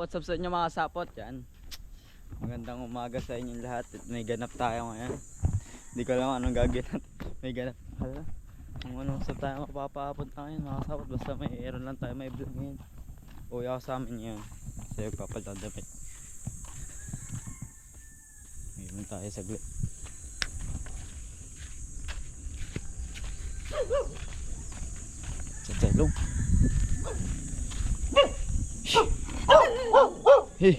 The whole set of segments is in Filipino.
What's up sa inyo mga sapot? Yan. Magandang umaga sa inyong lahat. May ganap tayo ngayon. Hindi ko alam anong gagawin natin. May ganap. Hala. Kung anong saan tayo mapapaabot na ngayon mga sapot. Basta may aeron lang tayo may vlog ngayon. Uwi ako sa amin ngayon. Kasi magpapadadamit. Ngayon tayo saglit. Sa telog. Hey.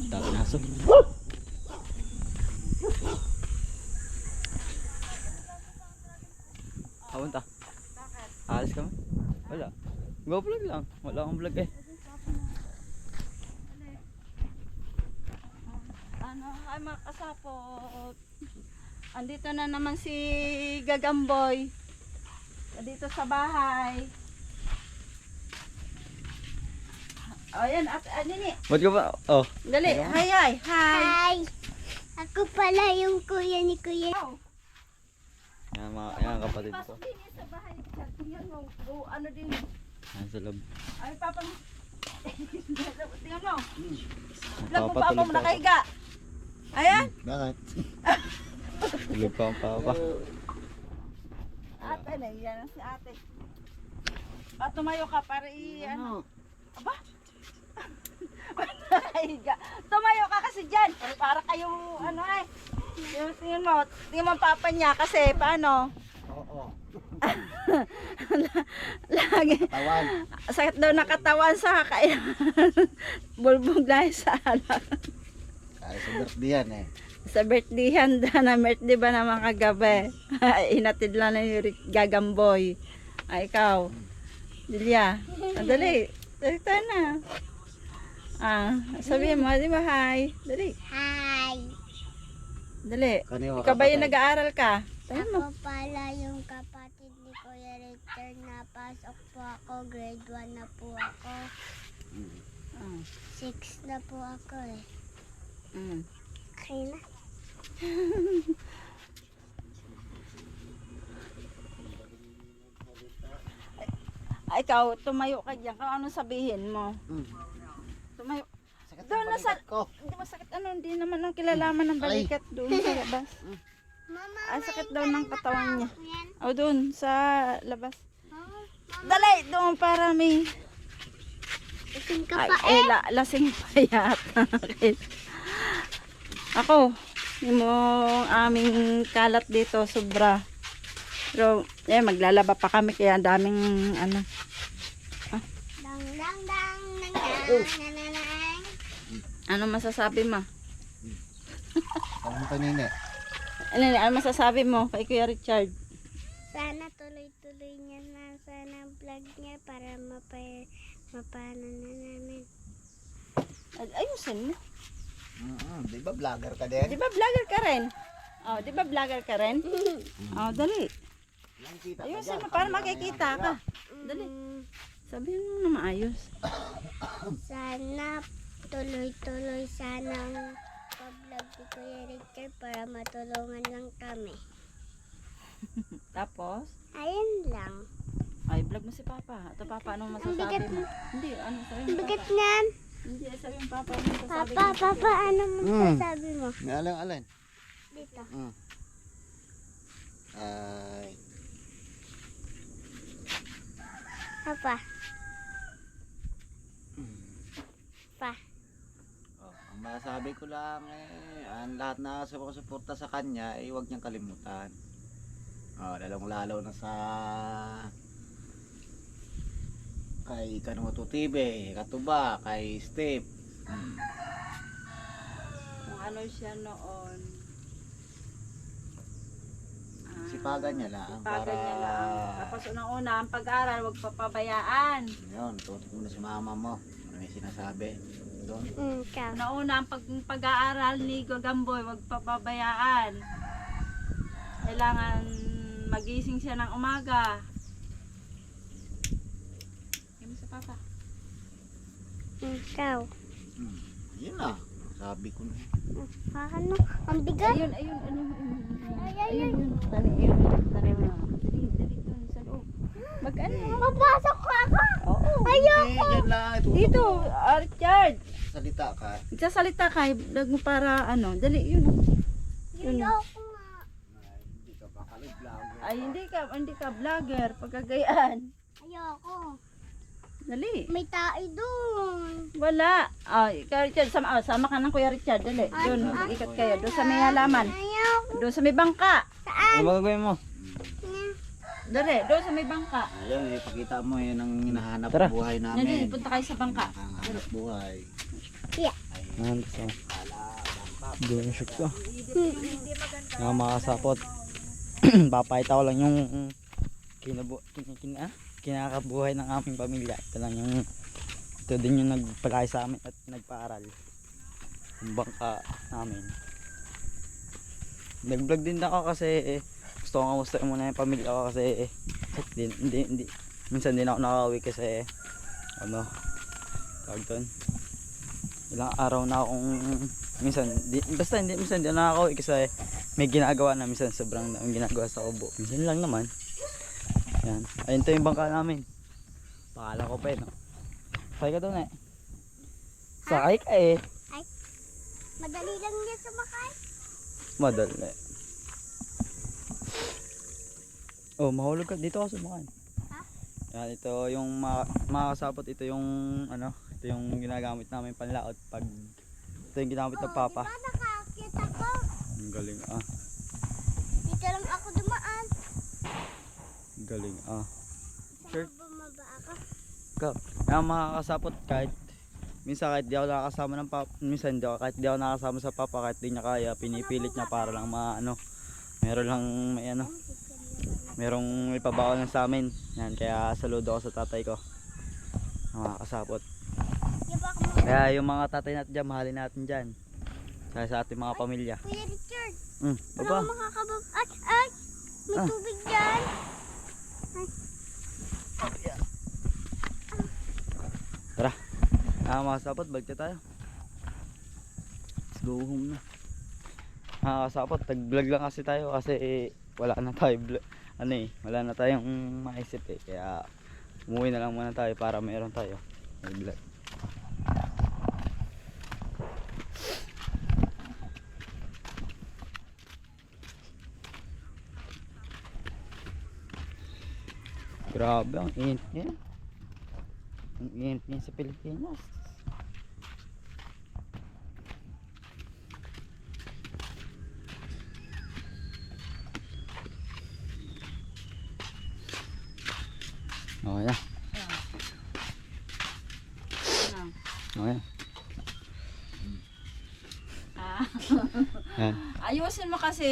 Dami naso. Kapunta. Alis ka man? Wala. Go vlog lang. Wala akong vlog eh. Ano, ay mga kasapot. Andito na naman si Gagamboy. Dito sa bahay. O yan, nini. Ba't ka ba? Oh. Dali, hi. Hi! Ako pala yung kuya ni Kuya. Yan kapatid ko. Pasok din yan sa bahay. Tingnan mo, ano din. Yan sa loob. Ay, papa mo. Tingnan mo. Vlog mo Papa, papa mo tulog pa. nakahiga. Ayan. Bakit? Tulog pa ang papa. Ate na, yan si ate. Tumayo ka para ano. Aba? Nakahiga. Tumayo ka kasi dyan. Para kayo, ano ay. Tingnan mo ang papa niya kasi paano? Oo. Lagi. Tawan. Sakit daw ng katawan sa kakain. Bulbog na sa alak. Kaya sa birthday yan eh. Sa birthday handa na birthday ba naman kagabi? Inatid lang na yung Gagamboy. Ay, ikaw. Julia. Dali. Dali tayo na. Sabihin mo, di ba, hi? Dali. Hi! Dali. Kaniwa Ikaw ba yung kapatid. nag-aaral ka? Tayo mo. Ako pala yung kapatid ni Kuya Richard. Napasok po ako. Grade 1 na po ako. 6 na po ako eh. Okay na. Ay, ikaw, tumayo ka dyan. Kung ano sabihin mo? Tumayo. Sakit Doon ang na sa... balikat ko. Hindi masakit ano, hindi naman ang kilalaman ng balikat doon sa labas. Mama, Ay, sakit daw ng katawan niya. yan. O doon, sa labas. Oh, Dali, doon para may... kasing ka Ay, pa eh, lasing pa yata. Ako, yung aming kalat dito, sobra. Pero, maglalaba pa kami, kaya ang daming, ano. Dang dang dang nang nananang. Ano masasabi mo? Ang kanina. Ano masasabi mo kay Kuya Richard? Sana tuloy-tuloy niya na sana ang vlog niya para mapano na namin. Ayusin mo. Di ba vlogger ka din? Di ba vlogger ka rin? Oh, di ba vlogger ka rin? Oh, dali. Nakikita ka Ayusin dyan. mo para makikita ka. Dali. Sabihin mo na maayos. Sana tuloy-tuloy sana ang pag-vlog ni Kuya Richard para matulungan lang kami. Tapos, Ayun lang. ay vlog mo si Papa. Ito Papa, anong masasabi bigat mo? Hindi, ano sabi Ang mo bigat Papa? niyan. Hindi, sabi mo Papa, anong masasabi mo? Papa, ano masasabi mo? Alin. Dito. Ay. Papa. Pa. Ang masasabi ko lang ang lahat na sumusuporta sa kanya huwag niyang kalimutan. Lalong-lalo na sa kay Kanuto TV, Katuba, kay Steve. Kung ano siya noon. Sipagan niya lang. Sipagan niya lang. Tapos unang-una, ang pag-aaral, huwag papabayaan. Yun, tutok mo na si mama mo. Ano yung sinasabi? Doon. Ikaw. Unang-una, ang pag-aaral ni Gagamboy, huwag papabayaan. Kailangan magising siya ng umaga. Yan mo sa Papa. Ikaw. Yun na. Sabi ko na. Ano? Ang bigat. Ayun. Ay. Ayun. Tani mo. Dali dun sa loob. Mag-ano? Mapasok ko ako. Oo. Ayoko! Yan lang. Itutok Dito, mo. Richard. Salita ka. Nagsasalita ka, mo para ano, dali, yun. Yun. Ayoko nga. Ay, hindi ka pa kalag-vlog. Ay, hindi ka vlogger, pagkagayaan. Ayoko. Dali. May tae dun. Wala. Ikaw, Richard, sama ka ng Kuya Richard, dali. Doon, ikot kayo, doon sa may halaman. Ayoko. Doon sa may bangka. Ano ba gagawin mo? Dali, doon sa may bangka. Ayan, ipakita mo yan ang hinahanap Tara. buhay Dali, namin. punta kayo sa bangka. Ang hanap buhay. Ayan, so. Hindi yung shoot ko. Nga makasapot. Papakita ko lang yung kinakabuhay ng aming pamilya. Ito din yung nagpalaki sa amin at nagpaaral. Yung bangka namin. Nag-vlog din ako kasi gusto ko kamusta muna yung pamilya ko kasi hindi minsan din ako nakauwi kasi tawag doon, ilang araw na akong minsan hindi ako nakauwi kasi may ginagawa na, minsan sobrang daming ginagawa sa kubo, minsan lang naman. Yan, ayun to yung bangka namin, pakala ko pa no. Sakay ka doon sakay ka Madali lang niya sumakay. madali. Oh, mahulog ka. Dito ako sumakan. Ha? Yan, ito yung makakasapot. Ito yung ito yung ginagamit namin panlaot pag ito yung ginamit ng papa. Diba nakakit ako? Ang galing Dito lang ako dumaan. Ang galing Sure. Saan bumaba ako? Kaya makakasapot kahit minsan kahit di ako nakakasama ng papa, minsan kahit di ako nakakasama sa papa, kahit di niya kaya, pinipilit niya para lang meron lang merong ipabaon lang sa amin. Yan, kaya saludo ako sa tatay ko. Makakasapot. Diba ako Kaya yung mga tatay natin dyan, mahalin natin dyan. Sa ating mga pamilya. Kuya Richard, Baba. parang makakabab. Ay! May tubig dyan. Tara. Makakasapot, balik na tayo. Let's go home na. Makakasapot, tag-vlog lang kasi tayo kasi wala na tayo wala na tayong maisip kaya umuwi na lang muna tayo para mayroon tayo vlog. Grabe ang init niya. Ang init niya sa Pilipinas. Okay na. Okay na. Yan. Ayusin mo kasi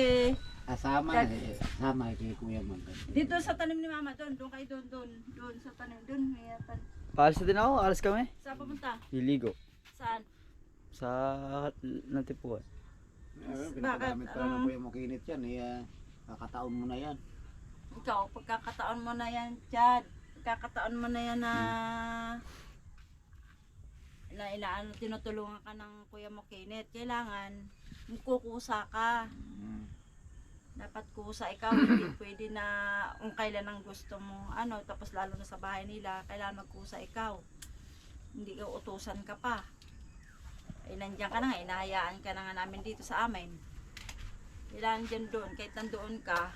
Kasama kasama kay Kuya Magdan. dito sa tanim ni Mama, doon kayo doon sa tanim, doon may Paalis na din ako. Alis kami. saan papunta? Liligo. Saan? Sa Natipuan. Pinagamit pa naman Kuya Makinit yan. Kakataon mo na yan. Ikaw, pagkakataon mo na yan, Chad. Pagkakataon mo na yan na inaano, tinutulungan ka ng Kuya mo Kenneth. Kailangan kukusa ka. Dapat kusa ikaw, hindi pwede na kung kailan ang gusto mo, tapos lalo na sa bahay nila, kailangan magkusa ikaw. Hindi ka utusan ka pa. Nandiyan ka na nga, inahayaan ka na nga namin dito sa amin. Kailangan dyan doon, kahit nandoon ka,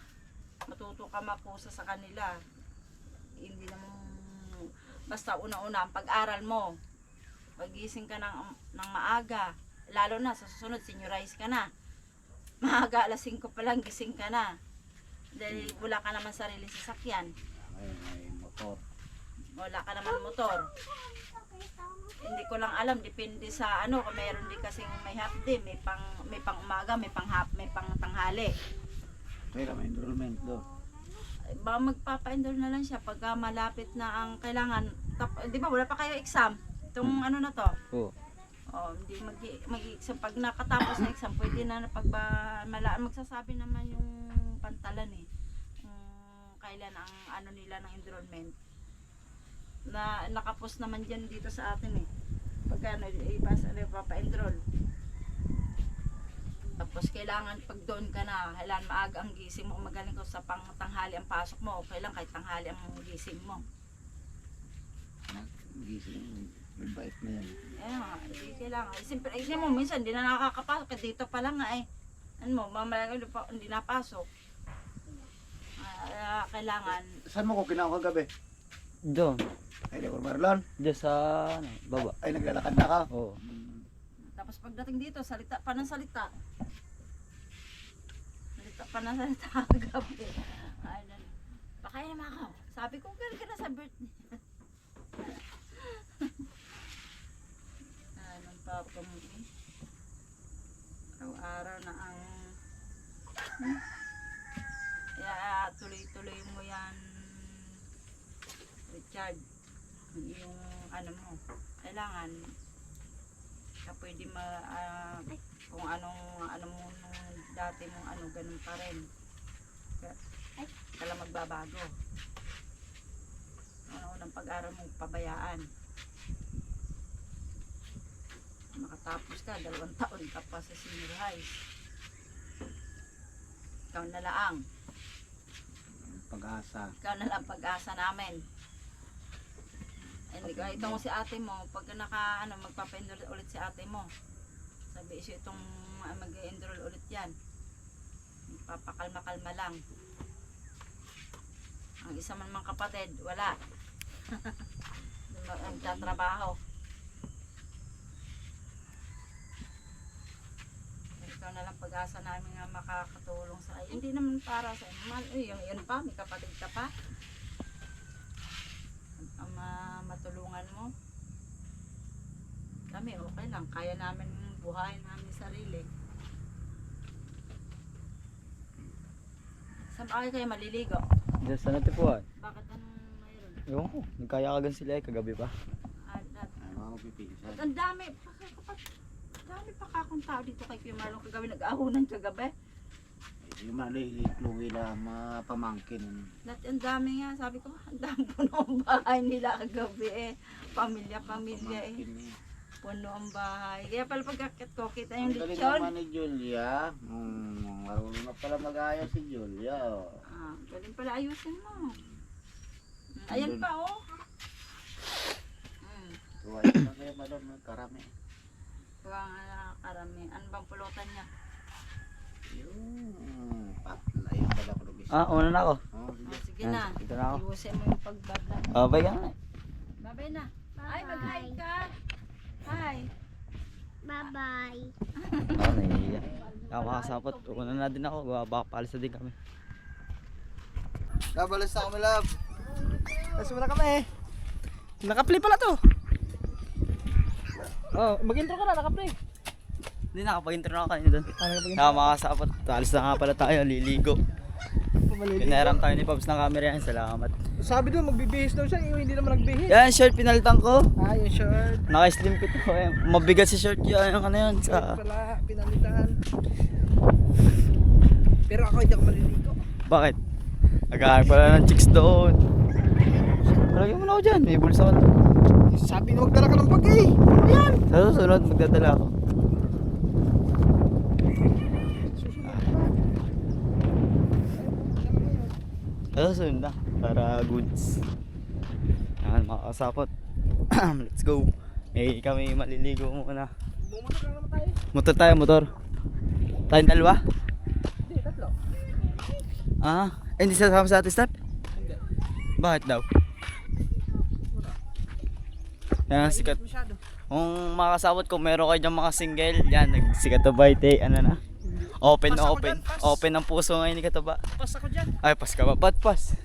matuto ka makusa sa kanila. Hindi naman, basta una-una ang pag-aral mo. Pagising ka ng maaga, lalo na sa susunod, seniorize ka na. Maaga, alas 5 pa lang, gising ka na. Dahil wala ka naman sarili sasakyan. May motor. Wala ka naman motor. Hindi ko lang alam, depende sa kung mayroon din kasing may half day, may pang umaga, may pang tanghali. May enrollment do. Baka magpapa-enroll na lang siya pagka malapit na ang kailangan. Di ba wala pa kayo exam? Itong na to. Oo. Hindi mag-exam. Pag nakatapos na exam, pwede na magsasabi naman yung pantalan kung kailan ang nila ng enrollment. Na nakapos naman dyan dito sa atin pagka ipapa-enroll. Tapos kailangan pag doon ka na, kailangan maaga ang gising mo, magaling ko sa pang tanghali ang pasok mo, okay lang kahit tanghali ang gising mo. Gising. Mabait na yan. Hindi kailangan. Siyempre, hindi mo, minsan hindi na nakakapasok. Dito pa lang nga eh. Ano mo, mamaya hindi napasok. Kailangan. Saan mo ko kinaw kagabi? Diyan. Ay, di ko Marlon. Diyan sa ano, baba. Ay, naglalakad na ka. Oo. Tapos pagdating dito, salita pa ng salita. Salita pa ng salita kagabi. Ay, pakain naman ako. Sabi ko, galing ka na sa birthday. Anong papa mo eh? Araw-araw na ang... Kaya tuloy-tuloy mo yan, Richard. Yung ano mo, kailangan na pwede kung anong ano mo nung dati mong ano, ganun pa rin. Kaya magbabago. Unang pag-aral mong pabayaan. Makatapos ka, 2 taon ka pa sa senior high. Ikaw na lang. Pag-asa. Ikaw na lang pag-asa namin. Hindi ka, itong si ate mo, pag magpapa-enroll ulit si ate mo. Sabi siya itong mag-enroll ulit yan. Papakalma-kalma lang. Ang isa man mga kapatid, wala. Nagtatrabaho. Ikaw na lang pag-asa namin na makakatulong sa iyo. Hindi naman para sa iyo. Yung pa, may kapatid ka pa. Matulungan mo. Kami, okay lang. Kaya namin buhayin namin sarili. Saan ba kayo maliligo? Diyan sa natipuan. Bakit anong mayroon? Ewan ko, nagkayakagan sila eh kagabi pa. Ay, mga magpipilisan. Ang dami. Dami pa kakong tao dito kay Kuya Marlon kagabi. Nag-ahunan kagabi. Yung maliliklungi lang, mga pamangkin. Dati ang dami nga. Sabi ko, ang dami puno ang bahay nila kagabi eh. Pamilya eh. Pamangkin eh. Puno ang bahay. Kaya pala pagkakit ko, kita yung Ang galing lechon. naman ni Julia. Marunong na pala mag-ayos si Julia. Galing pala ayusin mo. Ayan pa oh. Tuwa yun na kayo malong karami. Huwag karami. Ano bang pulutan niya? Yung patla yung pala ko lugis. Una na ako. Sige na. Dito na ako. Iusin mo yung pagbabla. Bye ka na. Babay na. Ay, mag-hi ka. Hi. Bye-bye. Ako nahihiya. Ako makasapot. Una na din ako. Baka palis na din kami. Nabalas na kami, love. Tapos muna kami. Naka-play pala to. Oh, mag-intro ka na, naka-play. Hindi, nakapag-intro na ako kanina doon. Nakapag-intro. Makakasapot. Alis na nga pala tayo. Liligo. Pinaram tayo ni Pops ng camera yan. Salamat. Sabi doon, magbibihis daw siya. Hindi naman nagbihis. Yan, shirt pinalitan ko. Yung shirt. Naka-slim fit ko. Mabigat si shirt yan. Yung ano yan. Sa... Pala, pinalitan. Pero ako hindi ako maliligo. Bakit? Naghahanap pala ng chicks doon. Lagyan mo na ako dyan. May bulsa ko na. Sabi na magdala ka ng bag eh. Ayan. Sa susunod, magdadala ako. Sa susunod na. Para goods. Yan, makakasapot. Let's go. Kami maliligo muna. Bumotor lang naman tayo. Motor tayo, motor. Tayong dalawa? Hindi, 3. Hindi sasama sa ating step? Hindi. Bakit daw? Yan, sikat. Masyado. Kung makakasabot, kung meron kayo dyan mga single, yan, nagsikat na ba ite, ano na? Open na Pas ako open. dyan, pas. Open ang puso ngayon ni Kataba. Pas ako dyan. Ay, pas ka ba? Pas.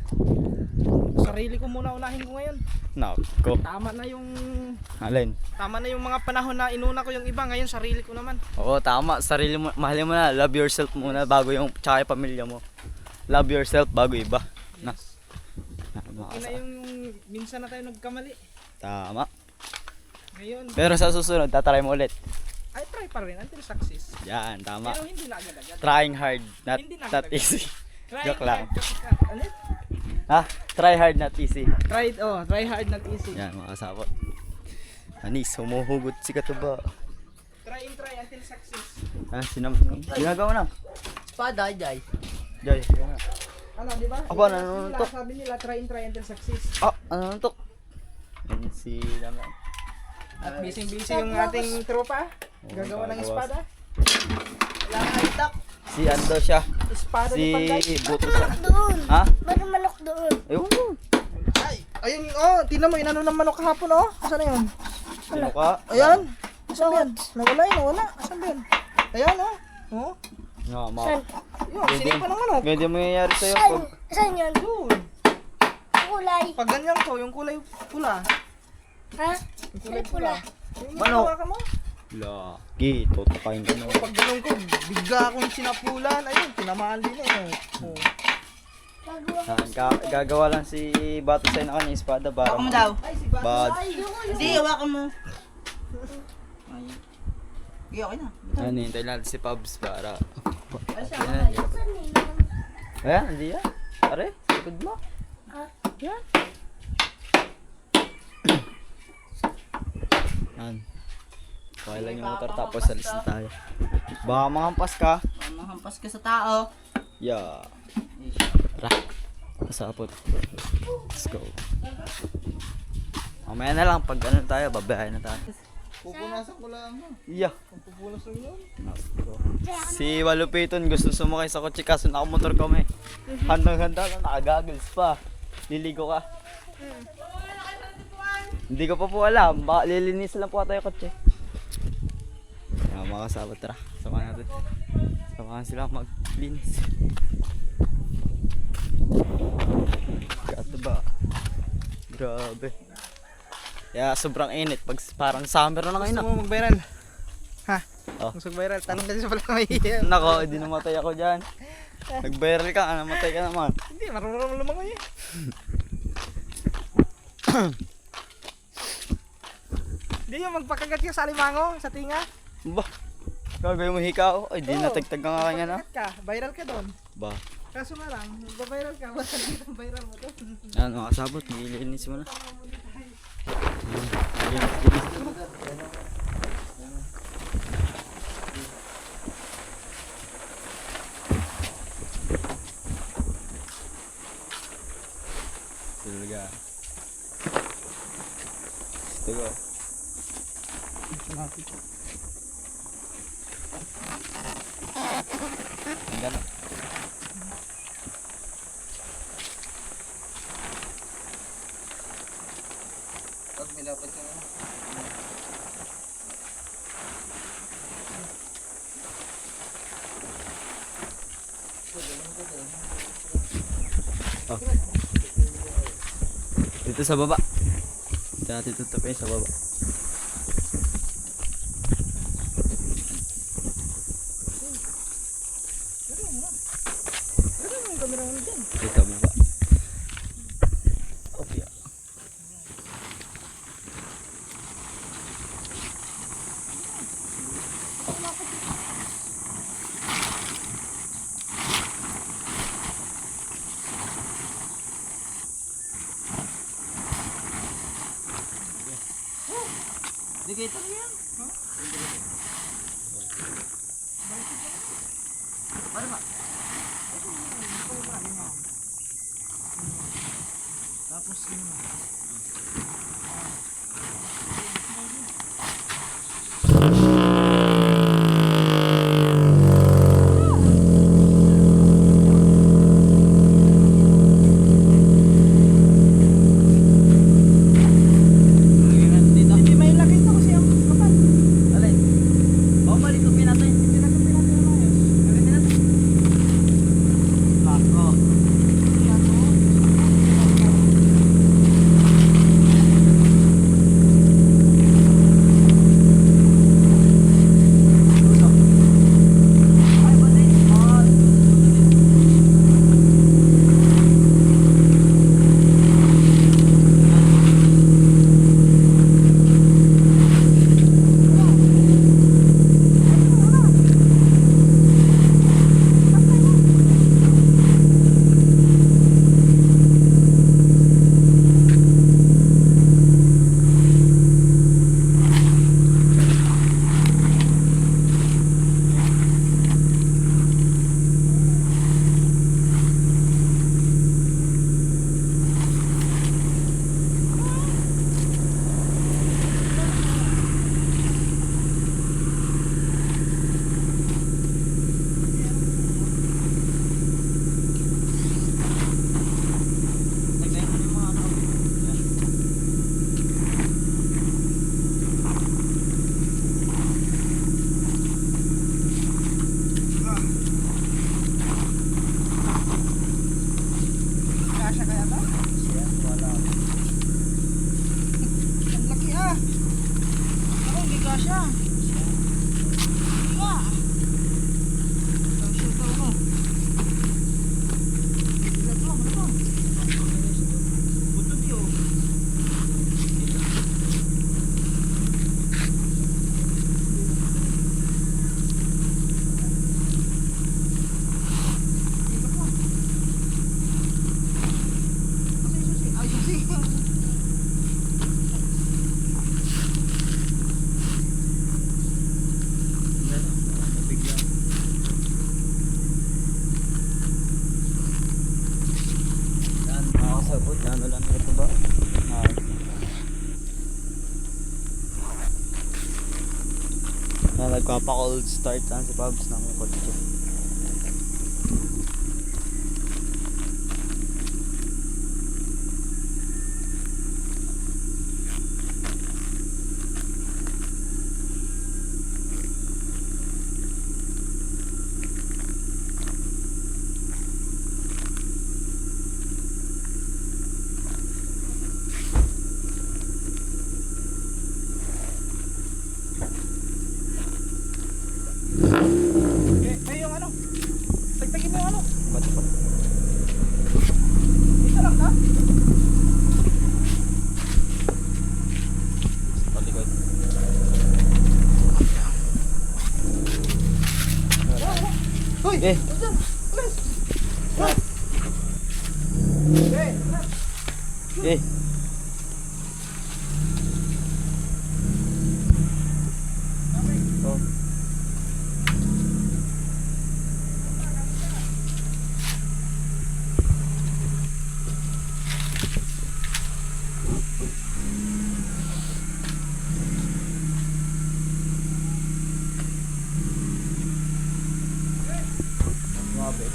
Sarili ko muna unahin ko ngayon. Nako. Tama na yung mga panahon na inuna ko yung iba. Ngayon sarili ko naman. Oo, tama. Sarili mo, mahalin mo na. Love yourself muna bago yung tsaka yung pamilya mo. Love yourself bago iba. Na. Yun na yung minsan na tayo nagkamali. Tama. Ngayon, Pero sa susunod, tatry mo ulit. ay try pa rin until success. Yan, tama. Pero hindi na agad-agad. Trying hard, not, Hindi na not agad. easy. Try Joke lang. hard, kasi ano? Ha? Try hard, not easy. Try hard not easy. Yan, makasapot. Anis, humuhugot si Kataba. Try until success. Ginagawa na. Espada, Jai. Joy. Ano, di ba? Aba, nanununtok. Sabi nila try until success. Ano nuntok? Yan si naman. At busy-busy yung ating tropa. Gagawa ng espada. Wala nga itak. Si Ando siya. Espada Si ni Panday. Buto siya. Doon. Ha? Meron manok doon. Ayun. Ay, ayun, oh, tingnan mo, inano ng manok kahapon, oh. Asan na yun? Sino ka? Ayan. Asan ba yan? Nawala yun, nawala. Asan ba yan? Ayan, oh. Oh. Nga, Saan? Yun, sinipa ng manok. Pwede mo nangyayari sa'yo Saan? pag... Saan yun? Yun. Kulay. Pag ganyan ko, yung kulay pula. Ha? Yung kulay May pula. Yung Manok. hawakan mo. Laki, tutukain ka mo. Pag ganun ko, bigla akong sinapulan. Ayun, tinamaan din eh. Oh. Gagawa lang si Bato sa'yo na kanya espada para Hawakan mo daw. Ay, si Bad. Bato. Hindi, hawakan mo. Ay. Okay, okay na. Ayan, hintay natin si Pabs para... Saan yun? Ayan, hindi yan. Pare, likod mo. Yan. Yan. Okay lang yung motor tapos alis na tayo. Baka manghampas ka. Mahampas ka sa tao. Yeah. Tara. Pasapot. Let's go. Mamaya na lang, pag ano tayo, babayahin na tayo. Pupunasan ko lang. Yeah. Pupunas lang yun. Si Walupiton gusto sumakay sa kotse kaso nakamotor kami. Handang-handa lang, nakagagals pa. Liligo ka. Hindi ko pa po alam, baka lilinis lang po tayo kotse. Mga kasabot, tara. Samahan natin. Samahan sila maglinis. Gato ba? Grabe. Kaya sobrang init pag parang summer na ngayon. Gusto mo mag-viral? Ha? Oh. Gusto mag-viral? Tanong kasi sa pala may Nako, hindi namatay ako dyan. Nag-viral ka, namatay ka naman. Hindi, marunong lumang eh. Hindi yung magpakagat ka sa alimango, sa tinga. Ba? Gagawin mo hikaw? Ay, di Oo. natagtag ka nga kanya na. Magpakagat ka, viral ka doon. Ba? Kaso nga lang, magpa-viral ka, wala dito ang viral mo doon. Yan, mga kasabot, nililinis mo na. Talaga. Gusto ko. Ang gano'n. Pag milapad ka na. Oh. Dito sa baba. Dito natin tutupin sa baba. Dito sa baba. Okay. Indicator yan. Tapos yun. Hindi may lagay ito kasi ang kapal. Alay. Oh, malitupin natin. Pinagkapin natin ang ayos. Gamitin natin. Lako. siya. Hindi nga. Kasya daw no. Ilan to? Ano to? Buto di oh. Ay, susi. Yan, makakasabot. Ano lang ito ba? Nagpapa-cold start lang si Pabs ng kotse. May yung ano? Tagtagin mo yung ano? Ba't pa? Isa lang na? Palikod. Hoy! Eh, Alis! Eh! eh. Oh. Grabe.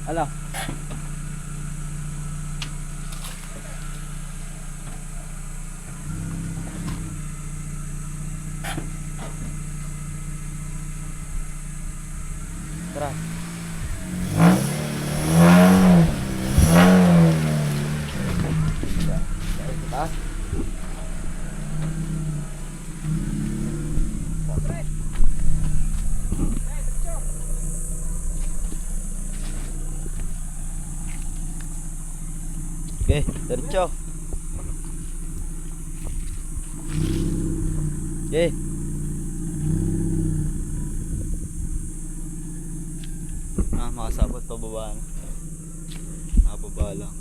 Ala. Tara. Taas. Okay, diretso. Okay. Makasabot pa baba na. Nakababa lang.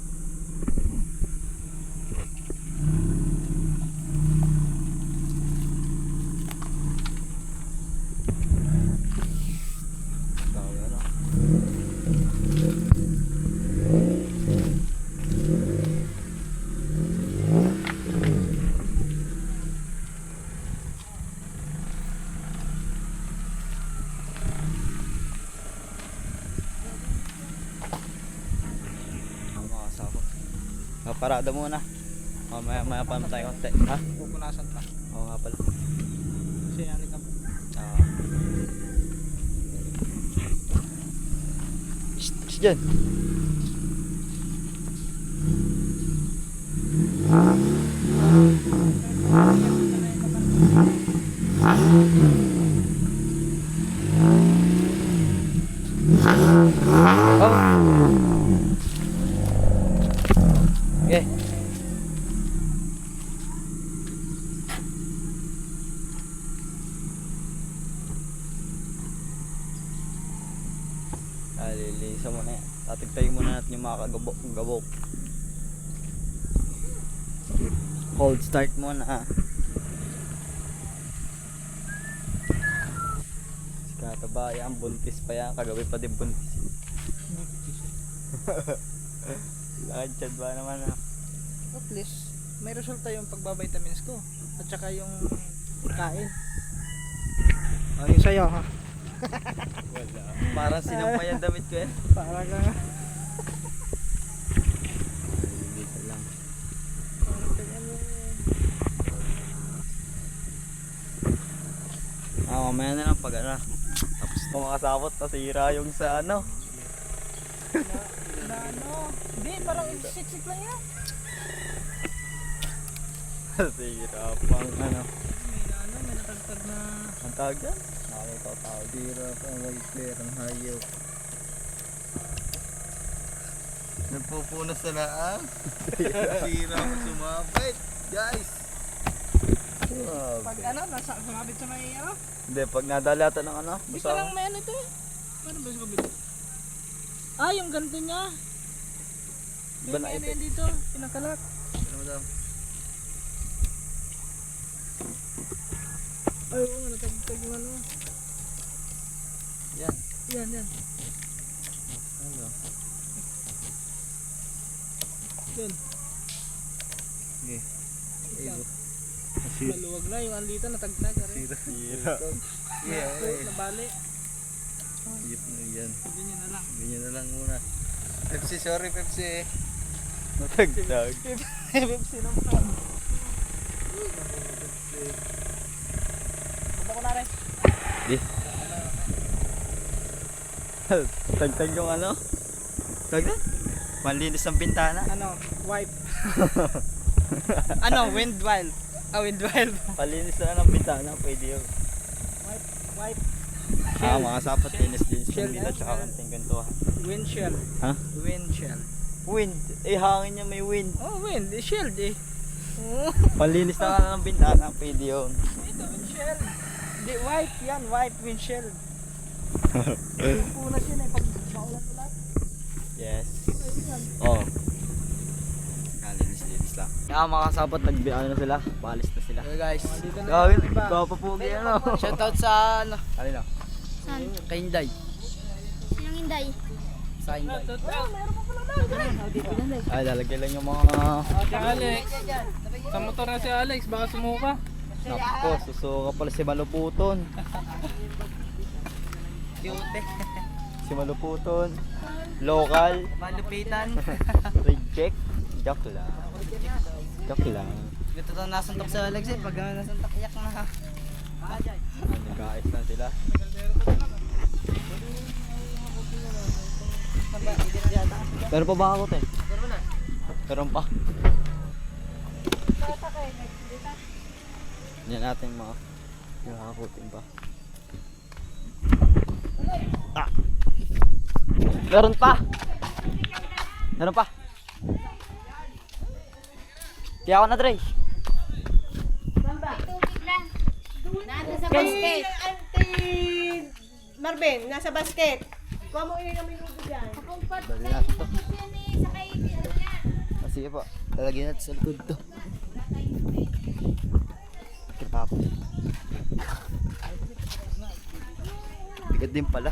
Dami ano. Makasabot. Parada muna. Maya pa naman tayo konti. Ha? Pupunasan pa. Oo nga pala. Sinali ka pa. Shh, dyan. Okay. Lilisa mo na yan. Tatigtayin muna natin yung mga kagabok. Cold start muna. Si Katabayan, buntis pa yan. Kagabi pa din buntis. Lakad ba naman ah. At least, may resulta yung pagbabitamins ko. At saka yung kain. Oh, yung sayo ha. Wala. Parang sinampay ang damit ko eh. Para ka. Dito lang. Mamaya na lang pag ano. Tapos kumakasabot, tasira yung sa ano. Na ano. Hindi, parang isiksik lang yan. Sira pang ano. May natagtag na. Ang tawag dyan? Nakakita ko tawag. Sira pa ang white flare, ang hayop. Nagpupunas na lang. Sira ko sumabit. Guys. Pag ano, sumabit sa may ano. Hindi, pag nadalatan ng ano, Hindi basta parang may ano ito eh. Ano ba sa kabila? Ah, yung ganito niya. Iba na May ano ipit. yan dito, pinakalak. Ano mo daw? Ay, oo nga, natagtag yung ano. Yan. Yan. Ano? Yan. Okay. Yan. Maluwag na yung andito, natagtag. Sira. Sira. Yeah, okay. Nabali. Yep na yan. Ganyan na lang. Ganyan na lang muna. Pepsi, sorry Pepsi. Natagtag. Pepsi naman. Punta ko na rin. Di. Tagtag yung ano? Tagtag? Malinis ang bintana. Ano, wipe. Ano, wind wild. Wind wild. Palinis na ng bintana, pwede yun. Wipe. Mga sapat, linis-linis Shell. ng dito, tsaka kanting gantuhan. Windshield. Ha? Windshield. Wind. Eh, hangin niya may wind. Oh, wind. Shield eh. Oh. Palinis na ng bintana, pwede yun. Ito, windshield. Hindi, wipe yan. Wipe windshield. Punas yun eh. Pag maulan-ulan. Yes. Oh. Linis-linis lang. Kaya mga kasabot, ano na sila, paalis na sila. Okay guys. Dito na Gawin, yung iba. kapapugi ano. Shoutout sa ano. Alin na? Saan? Kay Inday. Sinang Inday? Sa Inday. Ay, lalagyan lang yung mga... Si Alex. Sa motor na si Alex. Baka sumuka. Nako, susuka pala si Maluputon. Cute eh. Si Maluputon. Local. Malupitan. Reject. Joke lang. Joke lang. Dito to nasuntok sa Alex eh. Pag nasuntok yak na. Nag-aayos lang sila. Pero pa ba ako te? Meron pa. Yan natin mga nakakaputin pa. Ah! Meron pa! Meron pa! Kaya ako na Dre. Nasa sa basket. Auntie Marvin, nasa basket. Kuha mo yun ang minuto dyan. Dali natin to. Ah, sige po. Lalagyan natin sa likod to. Kitapon. Bigat din pala.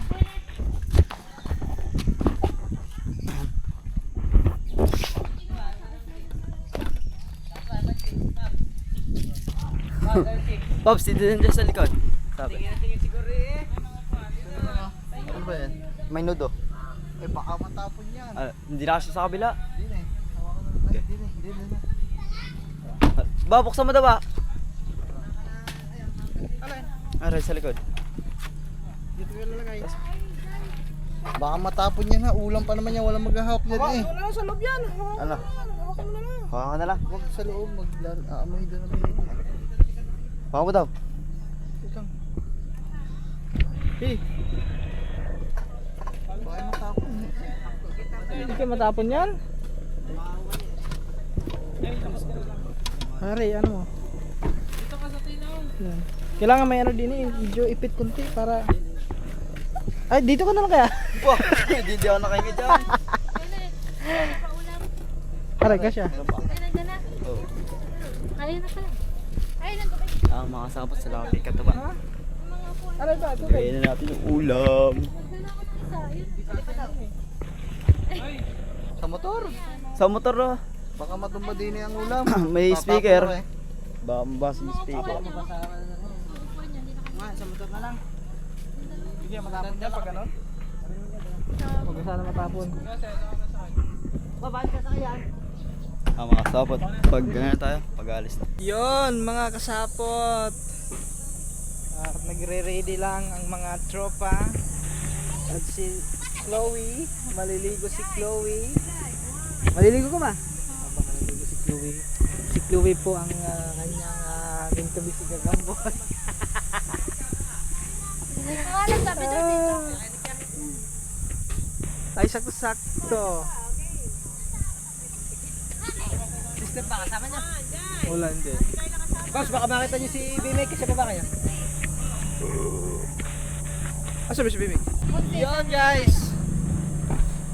Pops, dito din dyan sa likod. Sabi. Ano ba yan? May nudo. Eh baka matapon yan. Hindi na kasi sa kabila. Hindi na eh. Hawakan mo na. Ay, hindi na. Ba, buksan mo daw ba? Alin? Aray, sa likod. Dito ko lalagay. Baka matapon yan ha. Ulam pa naman yan. Walang maghahawak yan eh. Wala na sa loob yan. Ano? Hawakan mo na lang. Hawakan na lang. Huwag sa loob. Aamoy doon naman yun. Hawakan mo daw. Isang. Hey, Baka matapon eh. hindi ka matapon yan? Pare, ano mo? Dito ka sa tinaw. Yan. Kailangan may ano din eh, medyo ipit kunti para... Ay, dito ka na lang kaya? Wah, hindi ako nakahinga dyan. Pare, ka siya. Ano pa? Oh. Ayun na pala. Ayun na tubig. Mga sapot sa laki katuba. Ha? Ano ba? Tubig. Gawin na natin yung ulam. Sa motor. Sa motor ah. Baka matumba din ang ulam. May Papapalo speaker. eh. Bambas yung speaker. Sa motor na lang. Hindi matapon dyan pag ano? Huwag ka sana matapon. Babaan ka sa kaya. Mga sapot. Pag ganyan tayo, pag-alis na. Yon mga kasapot. Nagre-ready lang ang mga tropa. At si Chloe. Maliligo si Chloe. Maliligo ka ba? Habang maliligo si Chloe. Si Chloe po ang kanyang minto si Gagambon. Ay, sakto-sakto. Sister pa, kasama niya? Wala, hindi. Boss, baka makita niyo si Bimek kasi pa ba kayo? Asa ba si Bimek? Yun guys!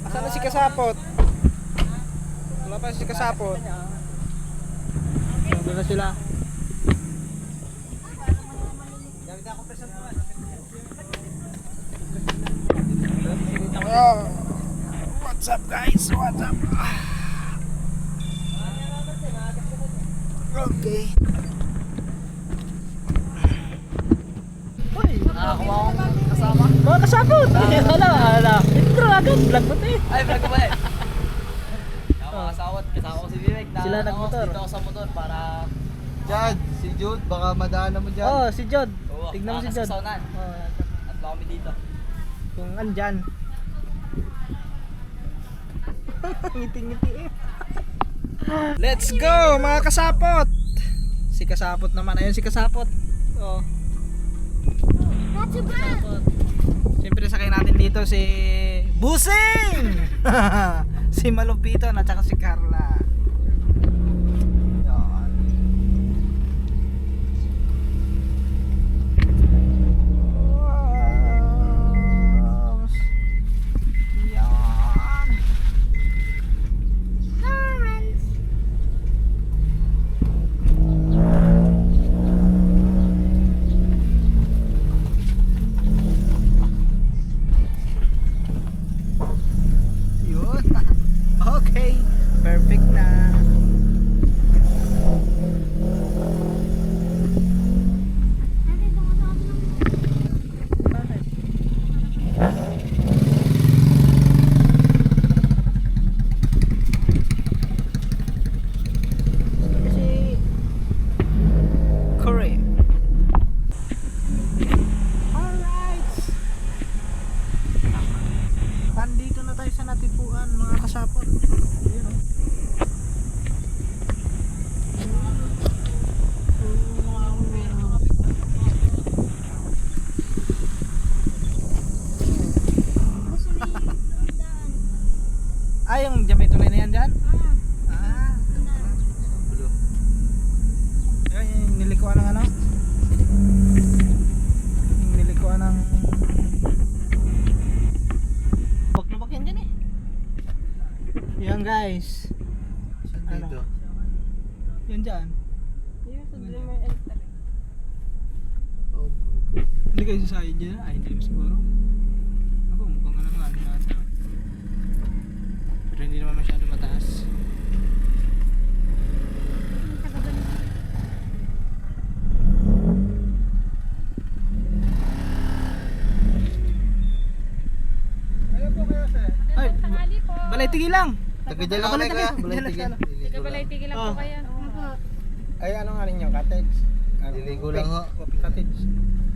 Asan na si Kasapot? Wala pa si Kasapot. Nandun na sila. Oh, what's up guys? What's up? Okay. Uy, nakakuha akong kasama. Mga kasapot! Hala. Intro agad, vlog mo tayo. Ay, vlog ko ba eh? Nakakasawat, kasama ko si Vivek na Sila nagmotor. Dito ako sa motor para Jad, si Jude, baka madaanan mo dyan. Oh, si Jod. Oo, Tignan mo si Jod. makakasawsanan. Oh, At lang kami dito. kung andyan. Ngiti-ngiti eh. Let's go mga kasapot. Si Kasapot naman. Ayun si Kasapot. Oh. Kasapot. Siyempre sakay natin dito si Busing. Si Malupito at saka si Carla. Yan. Yan. Yun. Okay. Perfect na. Kasi correct. Alright. Nandito na tayo sa Natipuan mga kasapot. Ayun, oh. Ay, yung dyan may tulay na yan dyan? Ah, ayun, yung nilikuan ng ano? Yung nilikuan ng bak yan dyan eh. Yan guys. Saan Ano? dito? Yan dyan. Oh, Hindi kayo sasayad dyan? Ay, hindi naman siguro. Ako, mukhang ano nga. Pero hindi naman masyado mataas. Ay, balay tigil lang. Tagadiyan lang Balay kaya. tigil. Balay Dyan lang tigil. sa ano. Balay tigil. Oh. Ay, ano nga ninyo? Cottage? Liligo lang ho. Coffee cottage.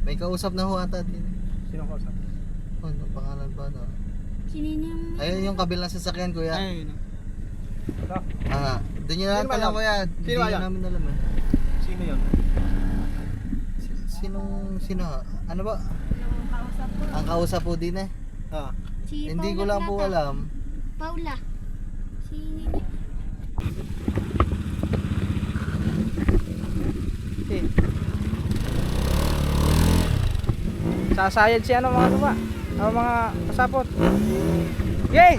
May kausap na ho ata din. Sino ko sa? Ano pangalan ba no? Sinin yung Ayun yung kabilang sasakyan kuya. Ay, yun. Doon yun lang Sino ba tanong yan? kuya. Sino Hindi ba yan? namin alam eh. Sino yun? Sino? Ano ba? Ang kausap po din eh. Ah. si Hindi ko Paula lang po Plata. alam. Paula. Si Nini. Okay. Sasayad si ano mga ba? Ano mga kasapot? Yay!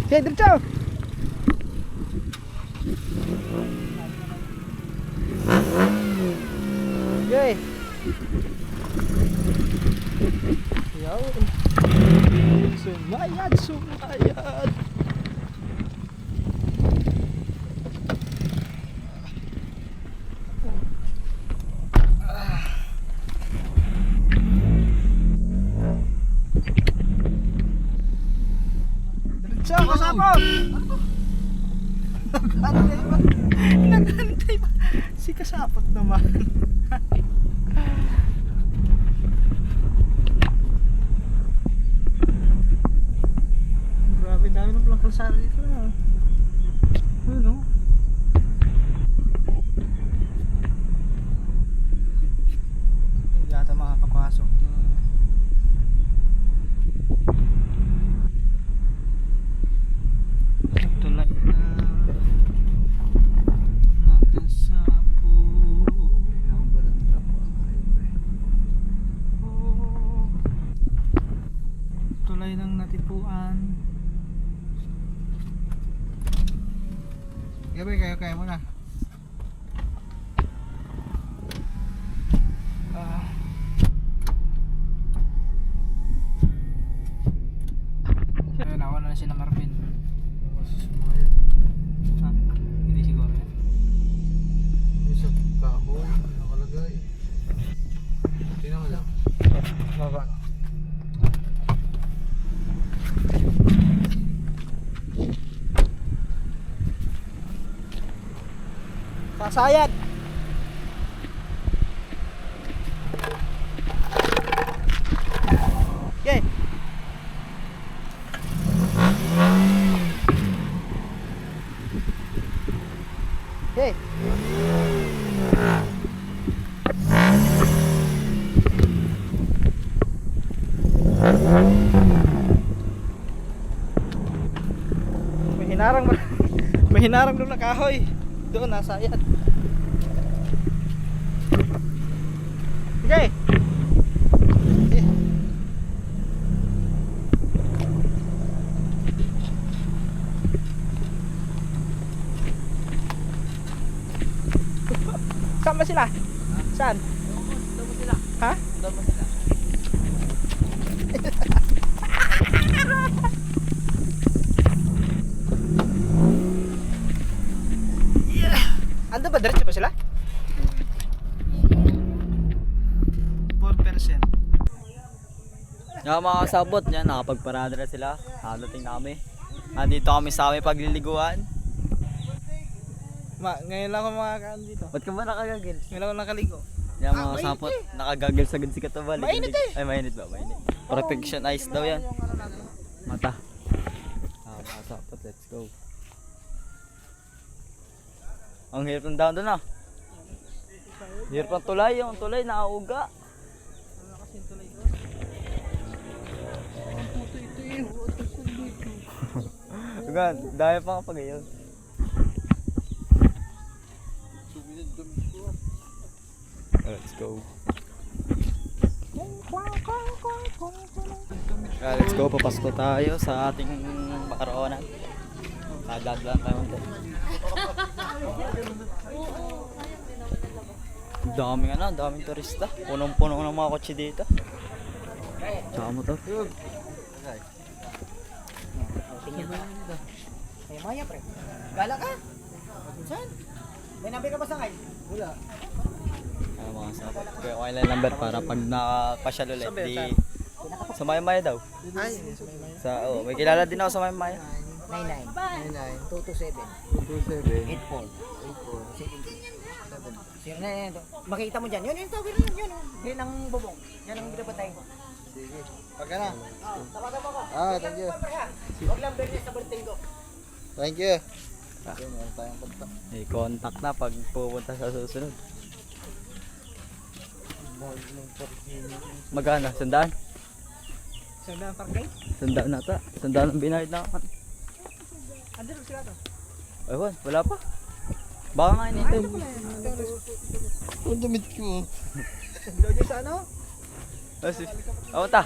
Okay, diretso! Yay! Yaw! Sumayad! Diretso, kasapot! Nagantay ba? Si kasapot naman. kalsada dito. Ano? Hindi yata makakapasok. Tulad na nakasapo. Tulay ng natipuan. Gabi, kaya mo na. Ayun, nakuha na sila Marvin. Ha? Hindi siguro yan. Isa kahon, nakalagay. Tingnan mo lang. Baba. Sasayad! Okay. Okay. May hinarang doon na kahoy. Doon, nasayad. Okay. Saan ba sila? Saan? Doon mo sila. Ha? Doon mo sila. Ando ba? Diretso ba sila? 4%. Yung mga kasabot yan, nakapagparada na sila. Nakadating na kami. Nandito kami sa aming pagliliguan. Ngayon lang ako makakaano dito. Ba't ka ba nakagagil? Ngayon lang ako nakaligo. Yan mga kasabot, nakagagil sa si Katabal. Mainit eh. Ay, mainit ba? Mainit. Protection eyes daw yan. Mata. Mga kasabot, let's go. Ang hirap ng down doon ah. Hirap ng tulay, yung tulay nakauga. Tugan, dahil pa nga pag yun. Let's go. Let's go, papasko tayo sa ating makaroonan. Dadaan tayo mo. Daming turista. Punong-puno ng mga kotse dito. Tsaka motor. Ay, Maya pre. Gala ka? Saan? May number ka ba sa ngayon? Wala. Mga sabot. Kaya okay lang number para pag nakapasyal ulit. Di, sa Maya daw. Ay, May kilala din ako sa Maya. 99 227 227. 84 Sir na yan. Makita mo dyan. Yun yung tower na yun. Yun ang bubong. Yan ang binabatayin ko. Sige. Pagka na. Tawagan mo ko. Thank you. Huwag lang bernes sa birthday ko. Thank you. Okay, meron tayong kontak. May contact na pag pupunta sa susunod. Magkano? 100? Sir na ang parking? 100 na ta. 100 ang binayad na ako. Andun sila to. Ewan, wala pa. Baka nga inintay. Ang damit ko. Bilo dyan sa ano? Oo ta.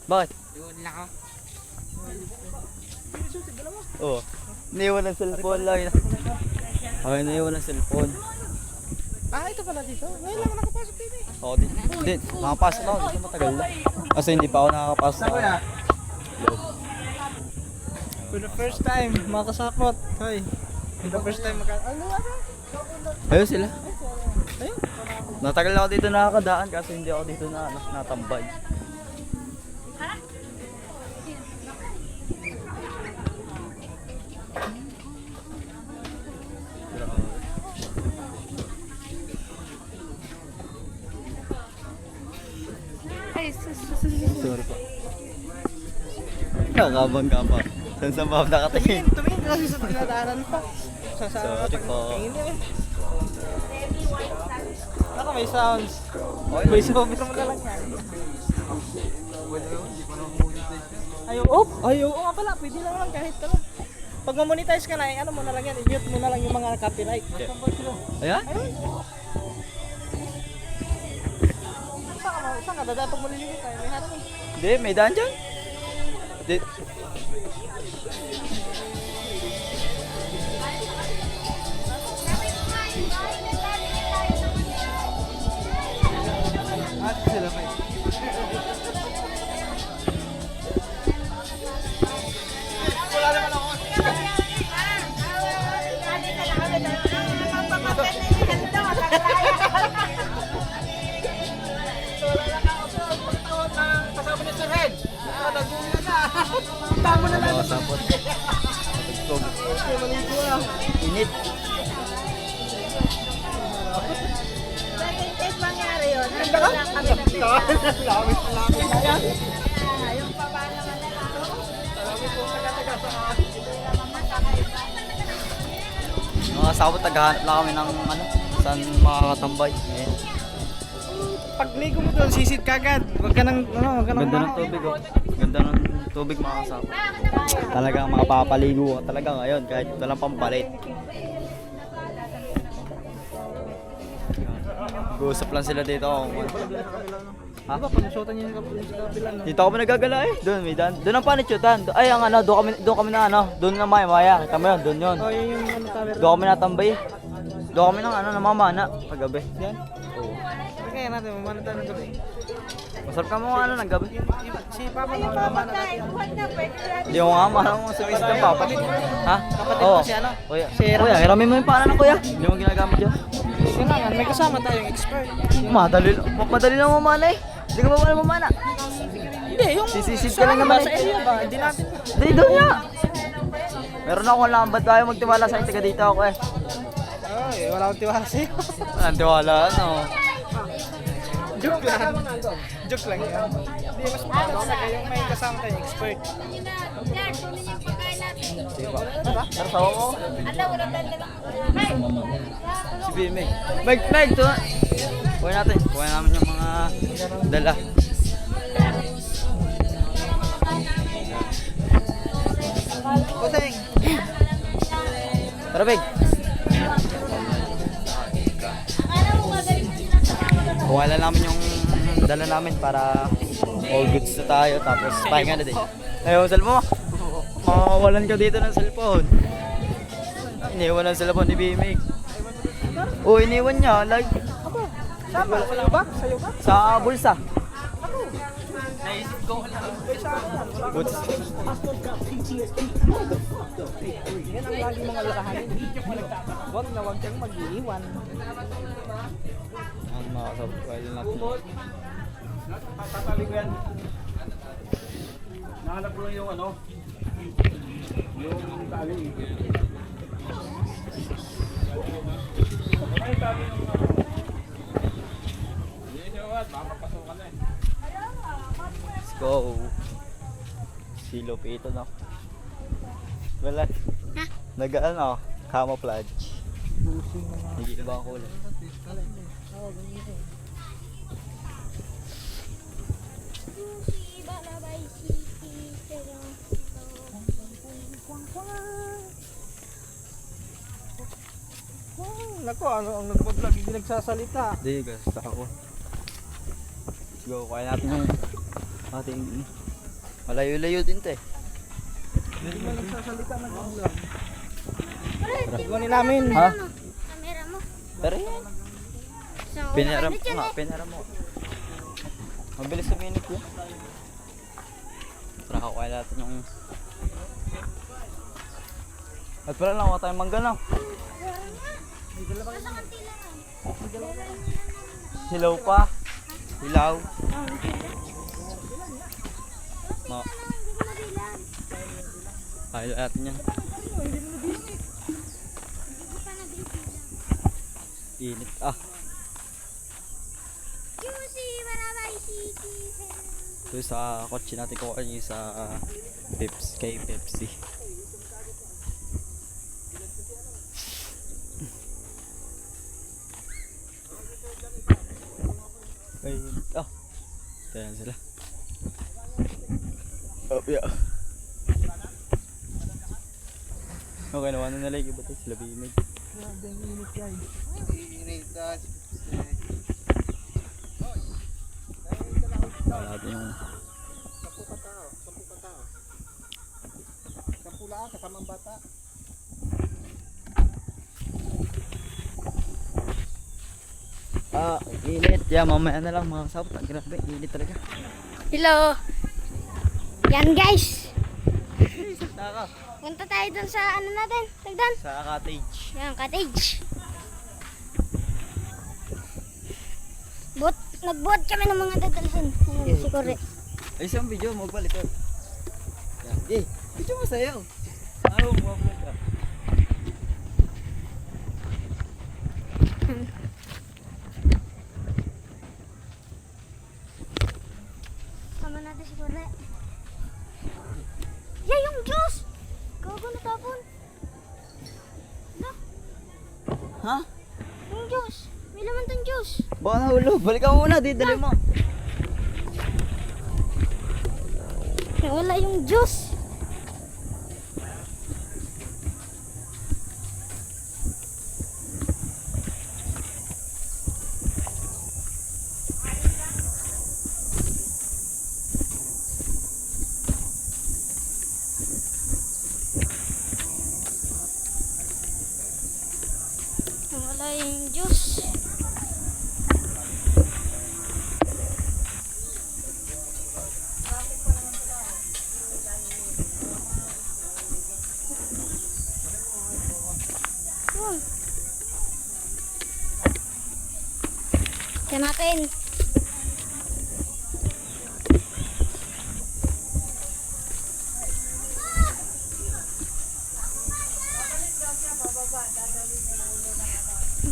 Bakit? Yun lang ako. Oo. Iniwan ng cellphone lang yun. Okay, naiwan ng cellphone. Ito pala dito. Ngayon lang ako nakapasok dito eh. Oo, din. Nakapasok na ako. Dito matagal na. Kasi hindi pa ako nakakapasok. For the first time, mga kasakot. Hoy. For the first time ano? Ayun sila. Ayun. Natagal ako dito nakakadaan kasi hindi ako dito natambay. Sorry po. Nakabangga pa. Saan sa map nakatingin? Tumingin kasi sa tinadaanan pa. Sorry po. Tingin niya eh. Naka may sounds. May sounds mo na lang yan. Ayaw, oo nga pala, pwede lang kahit ano. Pag ma-monetize ka na, ano mo na lang yan, i-mute mo na lang yung mga copyright. Ayan? Saan ka dadaan pag maliligo tayo? May harap eh. Hindi, may daan dyan. Di, Sila pa eh. Sapot. Init. If mangyari yun, nandun lang kami nagpila. Yung baba naman na Mga sapot, naghahanap lang kami ng ano, saan makakatambay. Ayan. Pagligo mo doon, sisid kagad. Huwag ka nang, ano, huwag ka nang Ganda ng tubig oh. Ganda ng tubig mga kasama. Talagang makapapaligo ka talaga ngayon kahit walang pampalit. Nag-uusap lang sila dito kung ha? Diba, panusutan niya yung kabila no? Dito kami nagagala eh. Doon may daan. Doon ang panitsyotan. Ay ang ano, doon kami na ano. Doon na maya. Kita mo yun, doon yun. Oh, yun yung ano, tower. Doon kami natambay. Doon kami ng ano, namamana paggabi. Yan. Kaya natin, mamana tayo ng gabi. Masarap ka mo ano ng gabi. Si Papa na mamana natin. Hindi ko nga mahal mo sa pista pa. Ha? Kapatid Oo. mo si ano? Kuya, Si Ram. kuya, hiramin mo yung paanan ng kuya. Hindi mo ginagamit dyan. Kailangan, may kasama tayong expert. Madali lang mamana eh. Hindi ka ba wala mamana? Hindi, yung Sisisid ka lang naman sa eh. area ba? Hindi natin. Hindi, doon nga. Meron akong lambat tayo magtiwala sa taga dito ako eh. Ay, wala akong tiwala sa'yo. Walang tiwala, ano. Joke lang. Joke lang yan. Hindi, mas maganda kayong may kasama tayong expert. Diba? Tara, sawa mo. Si Bimig. Meg, to. Kuha natin. Kuha namin yung mga dala. Kuseng. Tara, Meg. Kuha lang namin yung dala namin para all goods na tayo. Tapos pahinga na din. Ayaw, cellphone mo. Makawalan ka dito ng cellphone. Iniwan ang cellphone ni Bimig. Oo, iniwan niya. Like, Sama, sa'yo ba? Sa'yo ba? sa bulsa. Naisip ko lang. Boots. Yan ang lagi mga lakahanin. Huwag na huwag kang mag-iiwan. Ang mga subscribe natin. Tatabi ko yan. Nahanap ko lang yung ano. Yung tali. Ay, tali yung ano. Hindi nyo ba? Makapasukan na eh. Let's go. Silo pito na. Wala. Nagaan ako. Camouflage. Hindi ba ang kulay? Nako, ano ang nagpa-vlog, hindi nagsasalita. Hindi, gasta ako. Let's go. Kaya natin yung ating malayo-layo din to eh. Hindi man nagsasalita nag-vlog. Kunin namin. Ha? Kamera mo. Pero yan. So, Pinaram ano ko dyan nga, eh? pinaram mo. Mabilis sa minute ko. Tara, kaya natin yung... At pala lang, wala tayong mangga na. Hilaw pa. Hilaw. Kaya natin yan. Init ah. QC, Barabay City. Ito sa kotse natin ko sa Kay Pepsi. Ay, tayo na sila. Oh, yeah. Okay, nawa na nalay. Iba tayo sila bimig. Grabe ang init guys. Init guys. Wala natin yung 10 katao. 10 katao. 10 lang kasamang bata. init. Yeah, mamaya na lang mga kasabot. Ang grabe, init talaga. Hello! Yan guys! Taka. Punta tayo dun sa ano natin? Tagdan? Sa cottage. Yan, cottage. Nagbuhat kami ng mga dadalhin. Ayan, si Kore. Ay, isang video, magbalik ka. Yan. Video mo sa'yo. Ayaw mo, magbalik ka. Sama natin si Kore. Yeah, yung juice! Gago natapon. Ha? Yung juice. May laman tong juice. Baka nahulog. Balik ka muna, di dali mo. Wala yung juice. Wala yung juice. Tignan natin.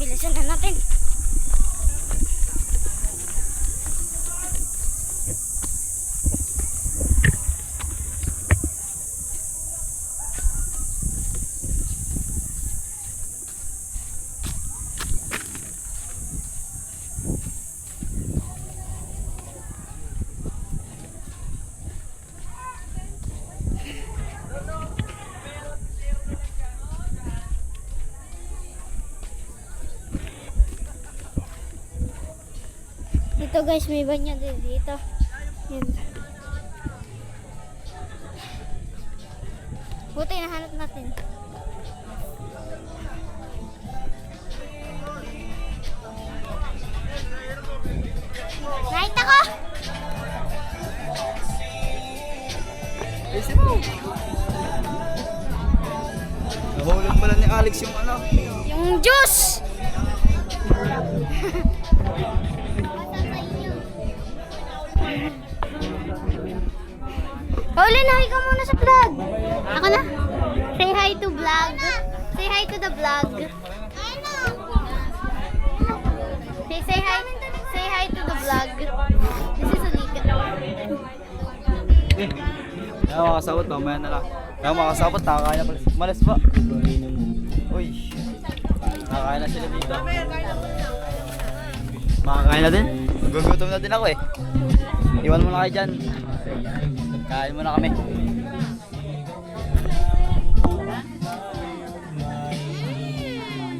Bilisan na natin. Dito guys, may banya din dito. Yan. Buti nahanap natin. Nakita ko! Ayusin mo. Nahulog pala ni Alex yung ano. Yung juice! Paulin, hi ka muna sa vlog. Ako na. Say hi to vlog. Say hi to the vlog. Say hi. Say hi to the vlog. This is Alika. Kaya makasabot, mamaya na lang. Kaya makasabot, nakakain na pala. Malas ba? Uy. Nakakain na sila dito. Makakain na din. Gugutom na din ako eh. Iwan mo na kayo dyan. Kain mo na kami.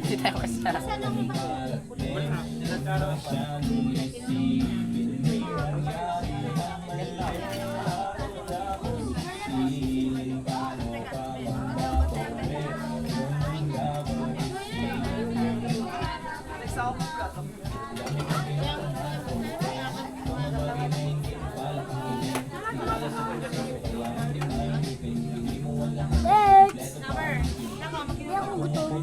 Hindi tayo kasama. Lex! Hindi ako gutom.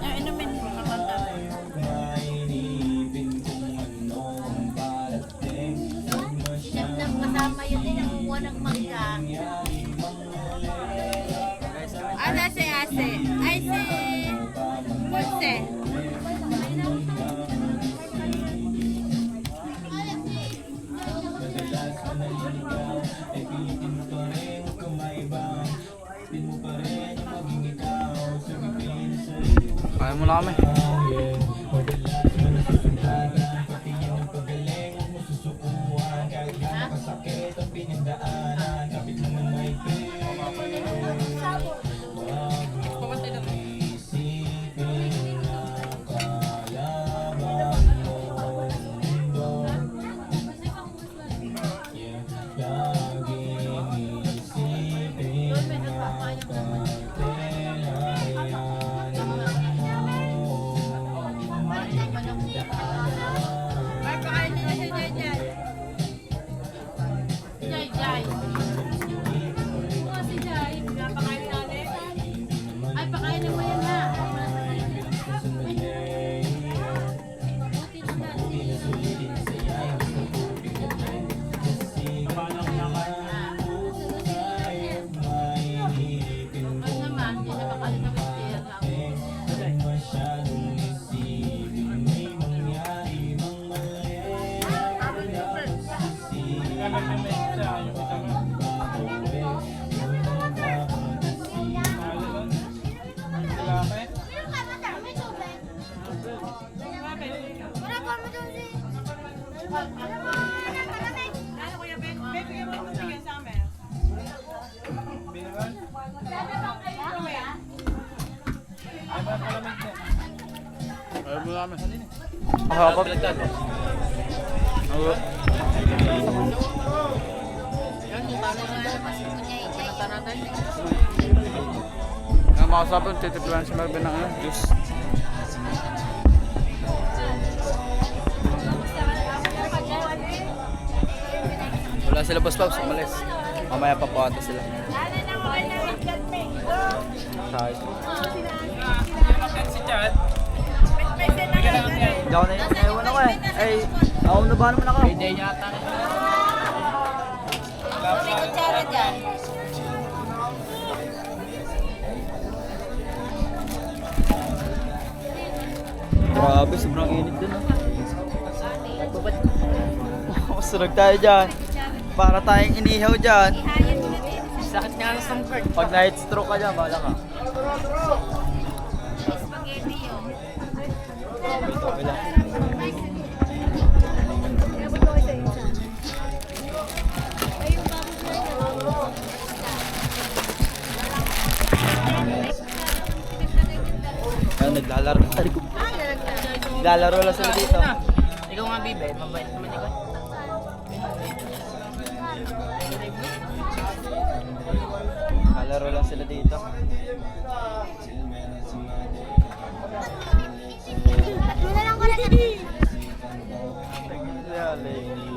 Ay, inumin mo naman tayo. Kasama yun din ang kuha ng mangga. Ano si Ase? Ay, si Monse. Kaya mo na kami. Ay, pakainin na si Jai Jai. Jai Jai. Si Jai. Pinapakainin natin. Ay, pakainin mo yan na. Ay naman, hindi na makalit na Ano kuya Ben? Ben, bigyan mo ng tubig sa amin. Kaya mo na kami. Makakap. Nga makasapon, titipulan si Marvin ng juice. Wala sila boss Pops, umalis. Mamaya pa po ata sila. Kahit. Hindi ako naiwan ako eh. Ay, ako na ba naman ako? Hindi yata. May kutsara dyan. Grabe, sobrang init dun ah. Masurag tayo dyan. Para tayong inihaw dyan. Sakit nga ng stomach. Pag night stroke ka dyan, bahala ka. Spaghetti yun. Ito, wala. Ayun, naglalaro. Naglalaro lang sila dito. Ikaw nga, Bibe. Mabait naman ikaw. Naglalaro lang sila dito.